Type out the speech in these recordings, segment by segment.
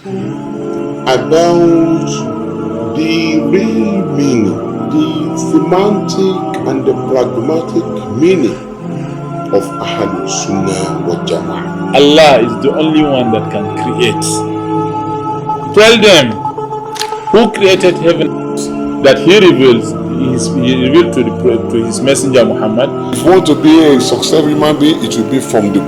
about the real meaning, the semantic and the pragmatic meaning of Ahlul Sunnah wa Jama'ah. Allah is the only one that can create. Tell them who created heaven that He reveals. He revealed to His messenger Muhammad. If you want to be a successful human being, it will be from the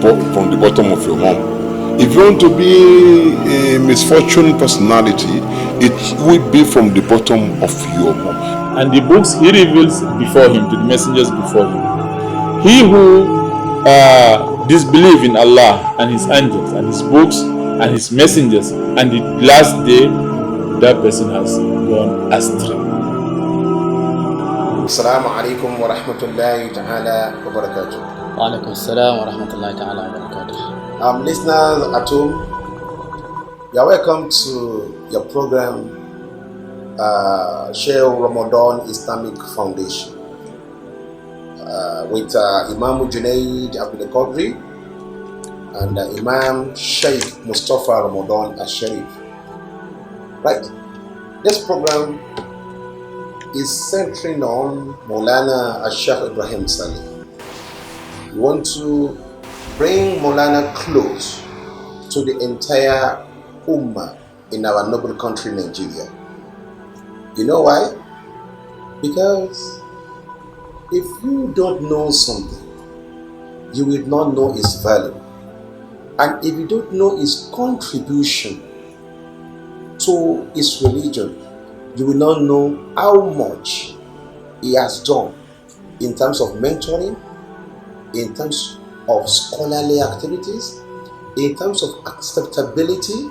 bottom of your mom. If you want to be a misfortune personality, it will be from the bottom of your mom. And the books He reveals before Him, to the messengers before Him. He who disbelieve in Allah and His angels and His books and His messengers and the last day, that person has gone astray. Assalamu alaikum wa rahmatullahi ta'ala wa barakatuh. Wa alaikum assalam wa rahmatullahi ta'ala wa barakatuh. Listeners at home, you are welcome to your program, Sheikh Ramadan Islamic Foundation, with Imam Junaid Abdul Qadri and Imam Sheikh Mustafa Ramadan Al-Sharif. Right, this program is centering on Maulana Sheikh Ibrahim Saleh. We want to bring Maulana close to the entire Ummah in our noble country, Nigeria. You know why? Because if you don't know something, you will not know its value. And if you don't know its contribution to its religion, you will not know how much he has done in terms of mentoring, in terms of scholarly activities, in terms of acceptability,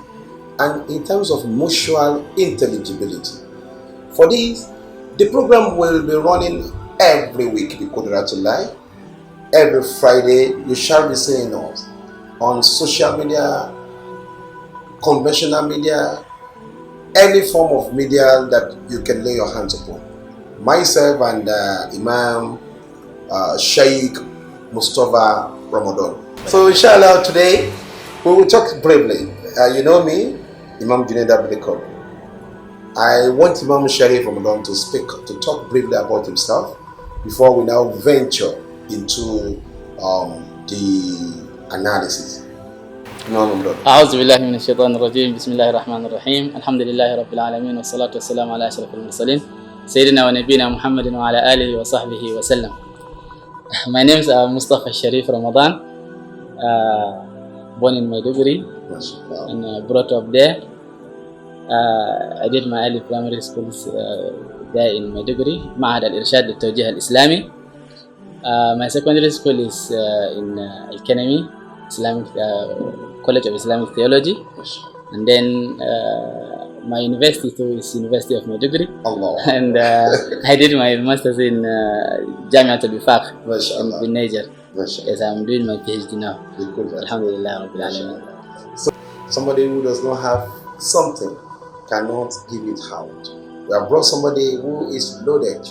and in terms of mutual intelligibility. For this, the program will be running every week, Bikudratullahi. Every Friday, you shall be seeing us on social media, conventional media, any form of media that you can lay your hands upon. Myself and Imam Sheikh Mustafa Ramadan. So inshallah today we will talk briefly. You know me, Imam Junaid Abdul Qadri. I want Imam Sharif Ramadan to talk briefly about himself before we now venture into the analysis. أعوذ بالله من الشيطان الرجيم. بسم الله الرحمن الرحيم. الحمد لله رب العالمين والصلاة والسلام على أشرف المرسلين سيدنا ونبينا محمد وعلى آله وصحبه وسلم. My name is Mustafa Sharif Ramadan, born in Maiduguri and brought up there. I did my early primary schools there in Maiduguri, Ma'had al-Irshad al-Tawjih al-Islami. My secondary school is in Al-Kanami, Islamic College of Islamic Theology, and then my university too is University of Maiduguri, and I did my masters in Jamiat al-Wifaq in Niger. Yes, I'm doing my PhD now. Alhamdulillah Rabbil Alameen. So somebody who does not have something cannot give it out. We have brought somebody who is loaded,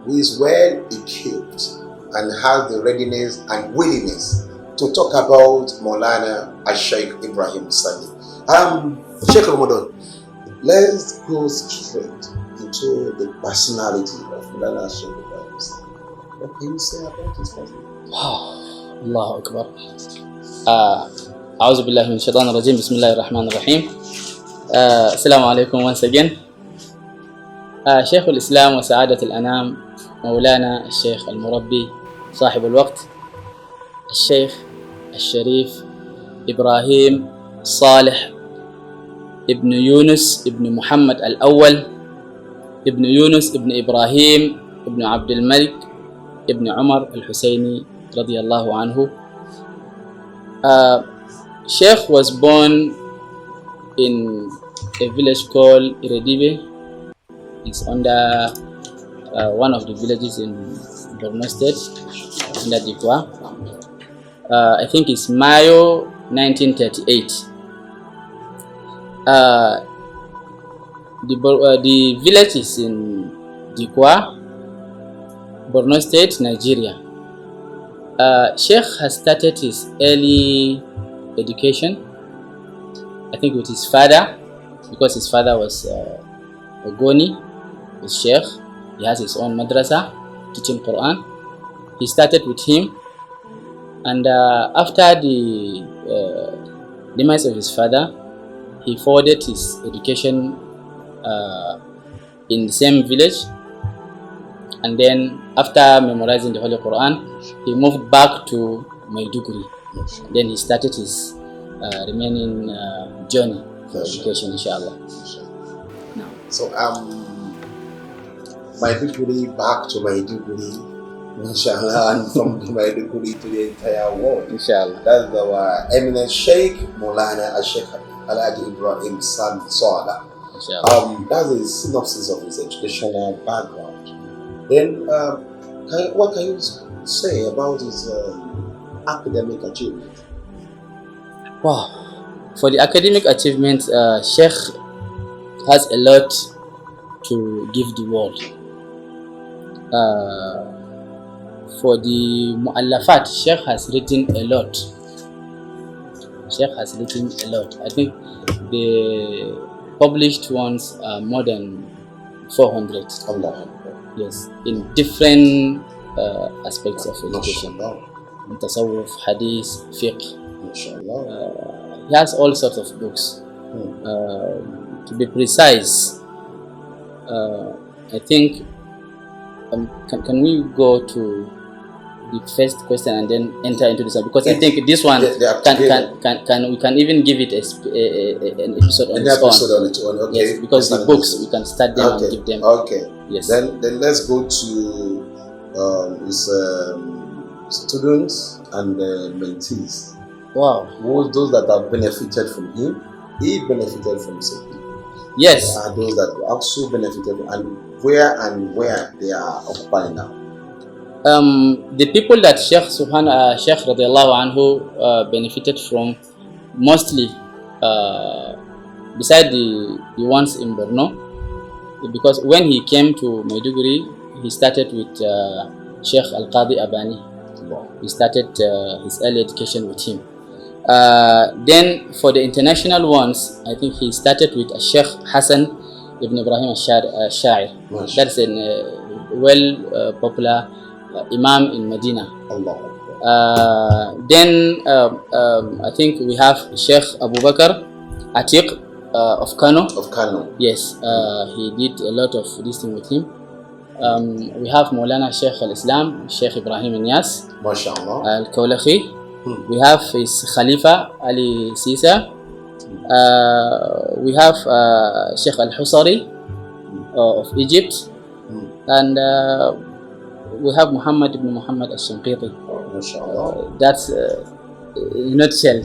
who is well equipped, and has the readiness and willingness to talk about Maulana Sheikh Ibrahim Saleh. Sheikh Ramadan, let's go straight into the personality of Maulana Sheikh Ibrahim Saleh. What can you say about his person? Allahu Akbar. أعوذ بالله من الشيطان الرجيم. بسم الله الرحمن الرحيم. السلام عليكم once again. شيخ الإسلام وسعادة الأنام مولانا الشيخ المربي صاحب الوقت الشيخ الشريف إبراهيم صالح ابن يونس ابن محمد الأول ابن يونس ابن إبراهيم ابن عبد الملك ابن عمر الحسيني رضي الله عنه. Sheikh was born in a village called Iredibe. It's under one of the villages in Borno State, under Dikwa. I think it's Mayo 1938. The village is in Dikwa, Borno State, Nigeria. Sheikh has started his early education, I think, with his father because his father was a Goni, a sheikh. He has his own madrasa teaching Quran. He started with him, and after the demise of his father, he forwarded his education in the same village, and then after memorizing the Holy Quran, he moved back to Maiduguri. Then he started his remaining journey for education, inshallah. So Maiduguri back to Maiduguri, inshallah, and from Maiduguri to the entire world. Inshallah. That's our eminent Sheikh Maulana Sheikh Alhaji Ibrahim Saleh. Inshallah. That's a synopsis of his educational background. Then, what can you say about his academic achievement? Wow. For the academic achievement, Sheikh has a lot to give the world. For the mu'allafat, Sheikh has written a lot. Sheikh has written a lot. I think the published ones are more than 400. Yes, in different aspects of education. In tasawwuf, hadith, fiqh. He has all sorts of books. To be precise, I think, can we go to the first question and then enter into this one? Because I think this one we can even give it an episode on its own. Okay. Yes, because the books we can start them and give them. Okay. Yes. Then let's go to his students and mentees. Wow. Those that have benefited from him, he benefited from him. Yes. And those that also benefited, and where they are occupying now. The people that Sheikh radiallahu anhu benefited from, mostly beside the ones in Borno, because when he came to Maiduguri, he started with Sheikh Al-Qadi Abani. He started his early education with him. Then for the international ones, I think he started with Sheikh Hassan ibn Ibrahim al-Sha'ir. That's a popular Imam in Medina. Then I think we have Sheikh Abu Bakr Atiq of Kano. Yes, he did a lot of this thing with him. We have Maulana Sheikh al-Islam, Sheikh Ibrahim Inyas al-Kawlakhi. We have his Khalifa Ali Sisa. We have Sheikh al-Husari of Egypt. And we have Muhammad ibn Muhammad al-Shanqiti. That's in a nutshell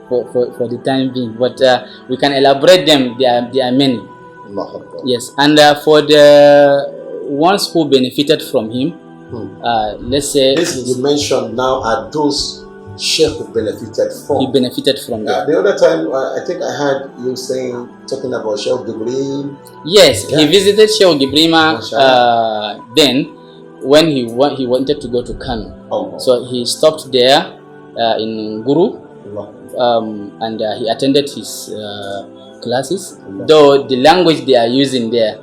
for the time being. But we can elaborate them. There are many. Yes. And for the ones who benefited from him, let's say you mentioned now are those Sheikh who benefited from. He benefited from them. The other time, I think I heard you talking about Sheikh Gibrima. Yes, he visited Sheikh Gibrima then when he wanted to go to Kano. So he stopped there in Guru, and he attended his classes, though the language they are using there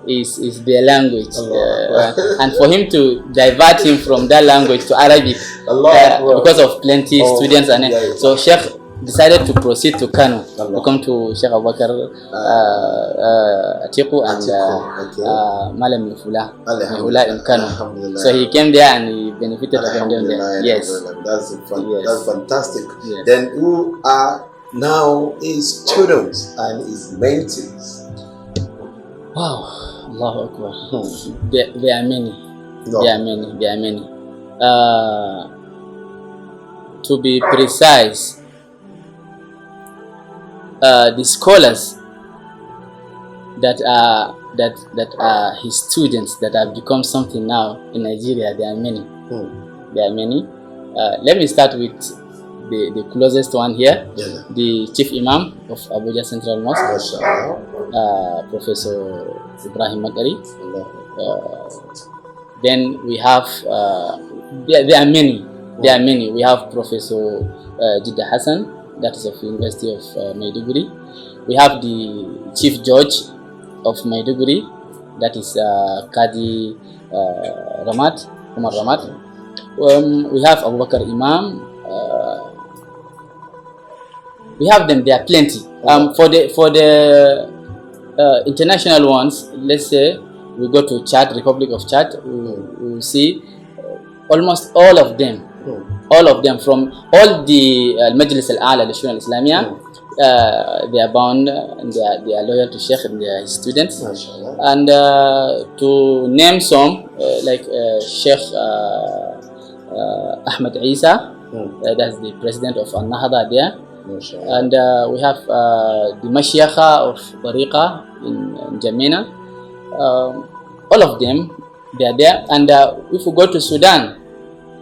is their language, and for him to divert him from that language to Arabic because of plenty students, and so Sheikh decided to proceed to Kano to come to Sheikh Abu Bakr Atiku and Malam Mifula in Kano. So he came there and he benefited from them there. Yes, that's fantastic. Yes. Then who are now his students and his mentees? Wow, Allahu Akbar. There are many. There are many. To be precise, the scholars that are his students that have become something now in Nigeria, there are many. There are many. Let me start with the closest one here, the Chief Imam of Abuja Central Mosque, Professor Ibrahim Makari. Then we have, there are many. We have Professor Jidda Hassan, that is of University of Maiduguri. we have the Chief Judge of Maiduguri, that is Qadi Ramat, Umar Ramat. We have Abu Bakr Imam. We have them. There are plenty. For the international ones, let's say we go to Chad, Republic of Chad. We will see almost all of them. All of them from all the Majlis Al-A'la, the Shura Al-Islamiyya. They are bound and they are loyal to Sheikh and their students. And to name some, like Sheikh Ahmed Isa, that's the president of Al-Nahda there. And we have the Mashiakha of Tariqa in Jamena. All of them, they are there. And if we go to Sudan,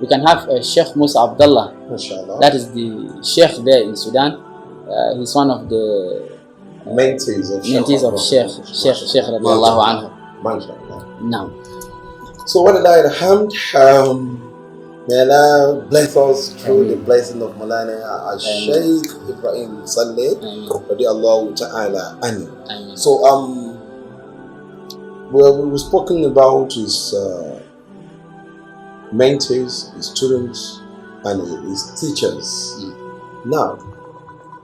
we can have Sheikh Musa Abdullah. That is the Sheikh there in Sudan. He's one of the mentees of Sheikh radiallahu anhu. Now, so what alhamd, may Allah bless us through the blessing of Maulana Sheikh Ibrahim Saleh radiallahu ta'ala anhu. So we've spoken about his mentees, his students, and his teachers. Now,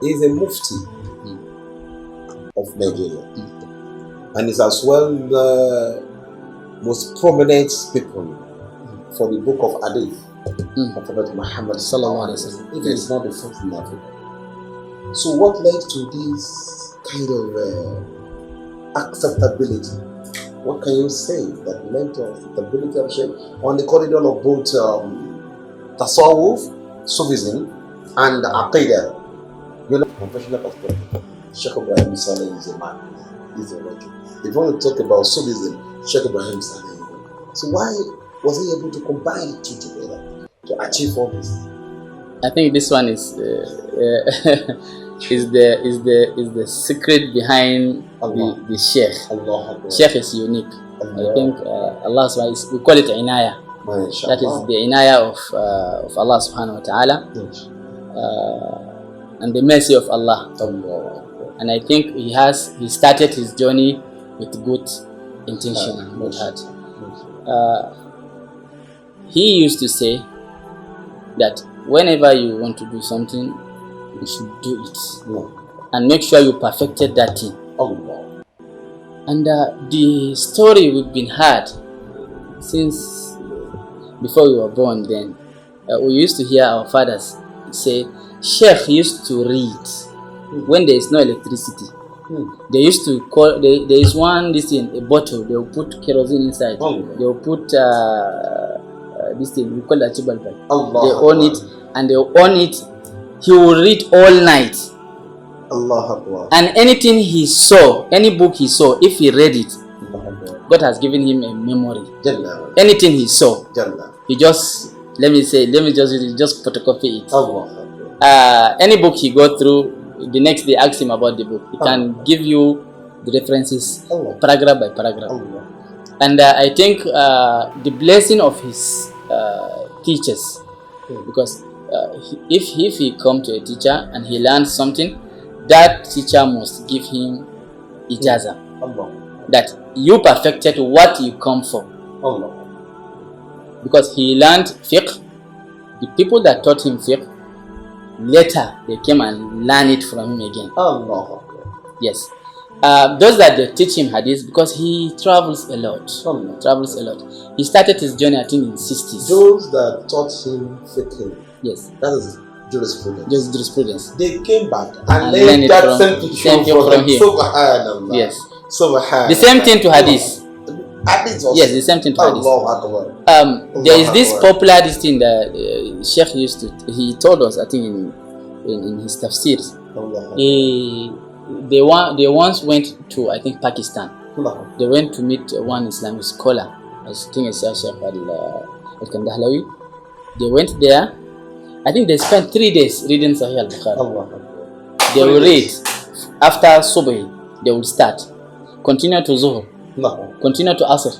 he's a mufti of Nigeria, and is as well the most prominent speaker for the book of Hadith of Prophet Muhammad sallallahu alaihi wasallam. It is not the first in Africa. So, what led to this kind of acceptability? What can you say that led to acceptability of Sheikh on the corridor of both Tasawwuf, Sufism, and Aqidah? You know, professional perspective, Sheikh Ibrahim Saleh is a man. He's a legend. If you want to talk about Sufism, Sheikh Ibrahim Saleh. So why was he able to combine the two together to achieve all this? I think this one is the secret behind the Sheikh. Sheikh is unique. I think Allah subhanahu wa ta'ala, we call it inaya. That is the inaya of Allah subhanahu wa ta'ala. And the mercy of Allah. And I think he started his journey with good intention and good heart. He used to say that whenever you want to do something, you should do it. And make sure you perfected that thing. And the story we've been heard since before we were born then, we used to hear our fathers say, Sheikh used to read when there is no electricity. They used to call, there is one, this thing, a bottle, they will put kerosene inside. They will put this thing, we call it a chibal. They own it, and they will own it. He will read all night. And anything he saw, any book he saw, if he read it, God has given him a memory. Anything he saw, he just, let me just photocopy it. Any book he go through, the next day ask him about the book. He can give you the references paragraph by paragraph. And I think the blessing of his teachers, because if he come to a teacher and he learns something, that teacher must give him ijaza. That you perfected what you come for. Because he learned fiqh, the people that taught him fiqh, later they came and learned it from him again. Yes. Those that they teach him hadith, because he travels a lot. He started his journey, I think, in 60s. Those that taught him fiqh, yes, that is jurisprudence. They came back and learned that same thing from him. Subhanallah. Yes. Subhanallah. The same thing to hadith. Hadith also. Yes, the same thing to hadith. There is this popular this thing that Sheikh used to. He told us, I think, in his tafsirs. They once went to, I think, Pakistan. They went to meet one Islamic scholar. I think it's Sheikh Al-Kandahlawi. They went there. I think they spent 3 days reading Sahih al-Bukhari. They will read after Subh. They will start, continue to Zuhr, continue to Asr,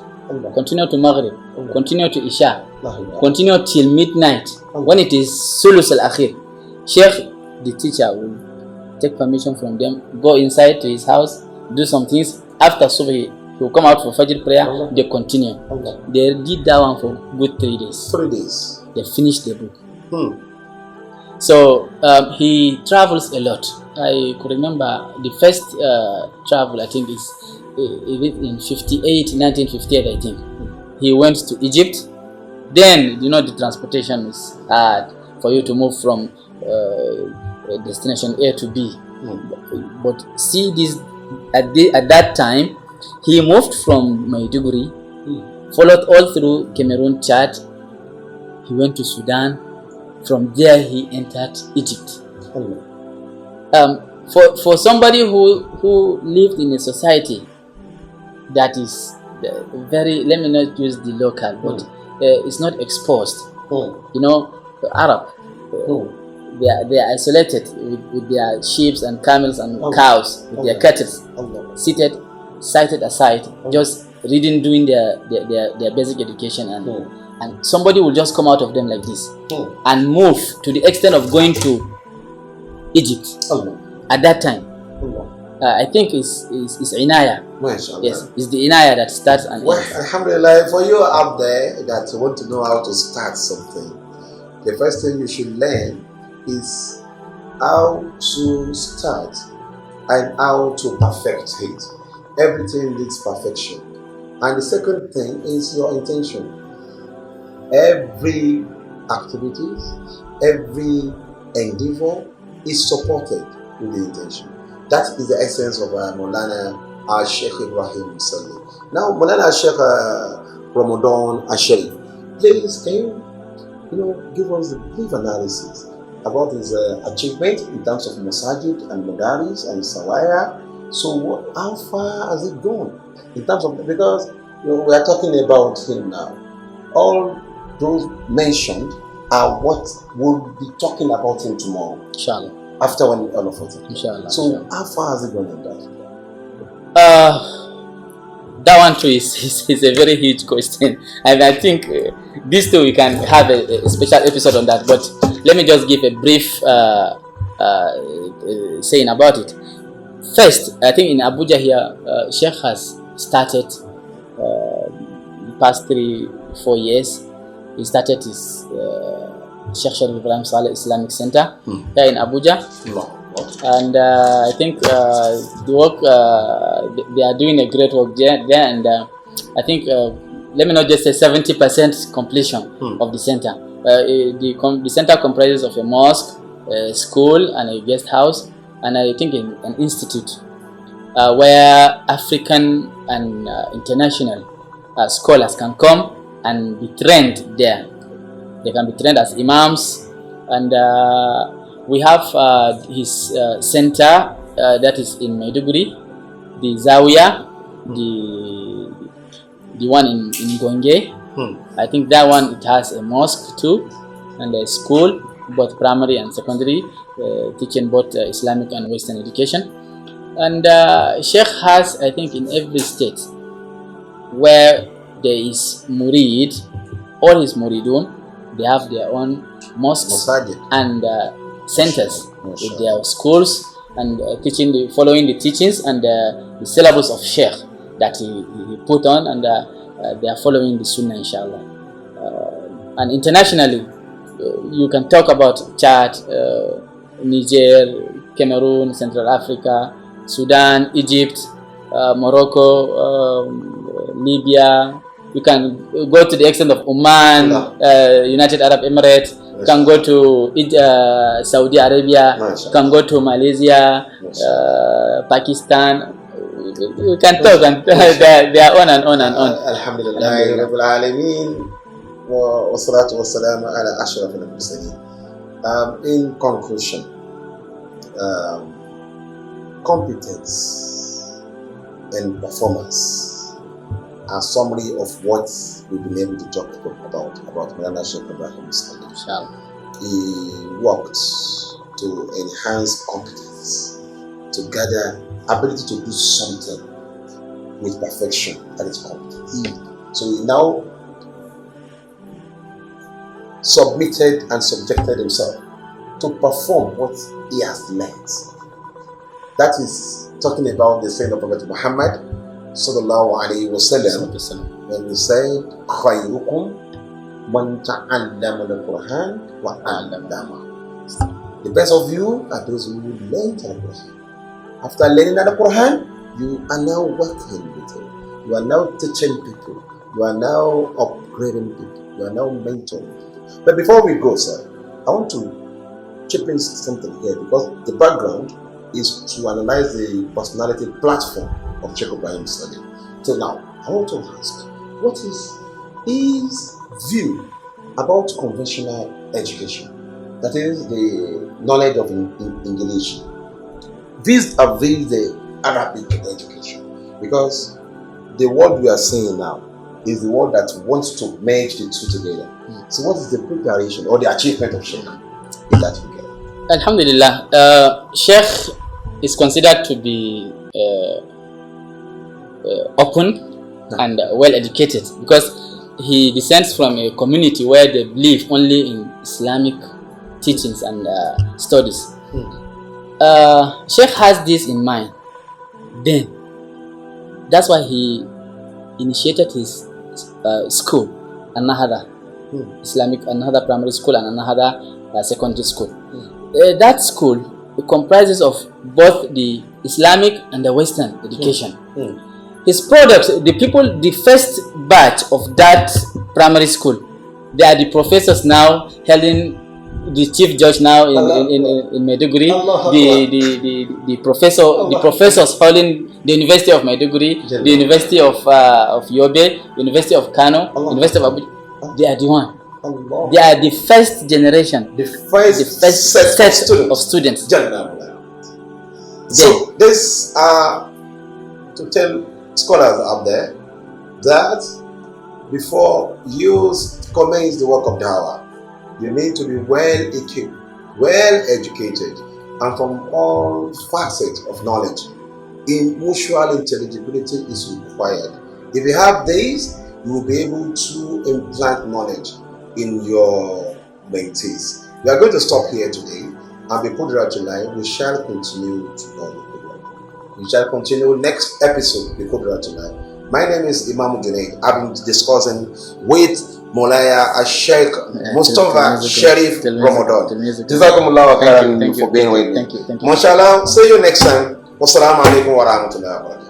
continue to Maghrib, continue to Isha, continue till midnight. When it is Sulus al-Akhir, Sheikh, the teacher, will take permission from them, go inside to his house, do some things. After Subhi, he will come out for Fajr prayer, they continue. They did that one for good 3 days. 3 days. They finished the book. So he travels a lot. I could remember the first travel, I think, is in 1958, I think. He went to Egypt. Then, the transportation is hard for you to move from destination A to B. But see this, at that time, he moved from Maiduguri, followed all through Cameroon, Chad. He went to Sudan. From there, he entered Egypt. For somebody who lived in a society that is very, let me not use the local, but it's not exposed. Arab. They are isolated with their sheep and camels and cows, with their cattle, sighted aside, just reading, doing their basic education, and somebody will just come out of them like this and move to the extent of going to Egypt at that time. I think it's inaya. Yes, it's the inaya that starts and ends. Alhamdulillah, for you out there that want to know how to start something, the first thing you should learn is how to start and how to perfect it. Everything needs perfection. And the second thing is your intention. Every activities, every endeavor is supported with the intention. That is the essence of Maulana Sheikh Ibrahim Saleh. Now, Maulana Sheikh Ramadan Asharif, please can you give us a brief analysis about his achievement in terms of Masajid and Madaris and Sawaya. So, how far has it gone in terms of, because we are talking about him now. All those mentioned are what we'll be talking about him tomorrow. Inshallah. After all of it. Inshallah. So, inshallah. how far has it gone in that? That one too is a very huge question, and I think this too we can have a special episode on that. But let me just give a brief saying about it. First, I think in Abuja here, Sheikh has started the past 3-4 years. He started his Sheikh Sharif Ibrahim Saleh Islamic Center here in Abuja. And I think the work, they are doing a great work there, and I think, let me not just say 70% completion of the center. The center comprises of a mosque, a school, and a guest house, and I think an institute where African and international scholars can come and be trained there. They can be trained as imams, and we have his center that is in Maiduguri, the Zawiya, the one in Gonge. I think that one, it has a mosque too, and a school, both primary and secondary, teaching both Islamic and Western education. And Sheikh has, I think, in every state where there is murid, all his muridun, they have their own mosques and centers with their schools and following the teachings and the syllabus of Sheikh that he put on, and they are following the Sunnah, inshallah. And internationally, you can talk about Chad, Niger, Cameroon, Central Africa, Sudan, Egypt, Morocco, Libya. You can go to the extent of Oman, United Arab Emirates. You can go to Saudi Arabia. You can go to Malaysia, Pakistan. You can talk, and they are on and on and on. Alhamdulillah, Rabbil Alameen, wa salatu wa salam ala ashraf al-mursaleen. In conclusion, competence and performance, a summary of what we've been able to talk about Maulana Sheikh Ibrahim Saleh. He worked to enhance competence, to gather ability to do something with perfection, that is competence. So he now submitted and subjected himself to perform what he has learned. That is talking about the saying of Prophet Muhammad sallallahu alaihi wasallam when he said, "Khayrukum man ta'allama al-Quran wa 'allama." The best of you are those who learn the Quran. After learning the Quran, you are now working with it. You are now teaching people. You are now upgrading people. You are now mentoring people. But before we go, sir, I want to chip in something here because the background is to analyze the personality platform of Sheikh Ibrahim Saleh. So now, I want to ask, what is his view about conventional education? That is the knowledge of English vis-a-vis the Arabic education. Because the world we are seeing now is the world that wants to merge the two together. So what is the preparation or the achievement of Sheikh in that regard? Alhamdulillah, Sheikh is considered to be open and well educated because he descends from a community where they believe only in Islamic teachings and studies. Sheikh has this in mind. Then that's why he initiated his school, An-Nahda Islamic, An-Nahda Primary School and An-Nahda Secondary School. That school comprises of both the Islamic and the Western education. His products, the first batch of that primary school, they are the professors now holding the chief judge now in Maiduguri, the professors holding the University of Maiduguri, the University of Yobe, University of Kano, University of Abuja. They are the one. They are the first generation, the first set of students. So this to tell scholars out there that before you commence the work of dawah, you need to be well equipped, well educated, and from all facets of knowledge. Mutual intelligibility is required. If you have these, you will be able to implant knowledge in your mentees. We are going to stop here today, and before July, we shall continue tomorrow. We shall continue next episode before July. My name is Imam Junaid. I've been discussing with Molaya Sheikh Mustafa Sharif Ramadan. Jazakumullah khairan for being with me. Thank you. Mashallah. See you next time. Wassalamu alaikum wa rahmatullahi wa barakatuh.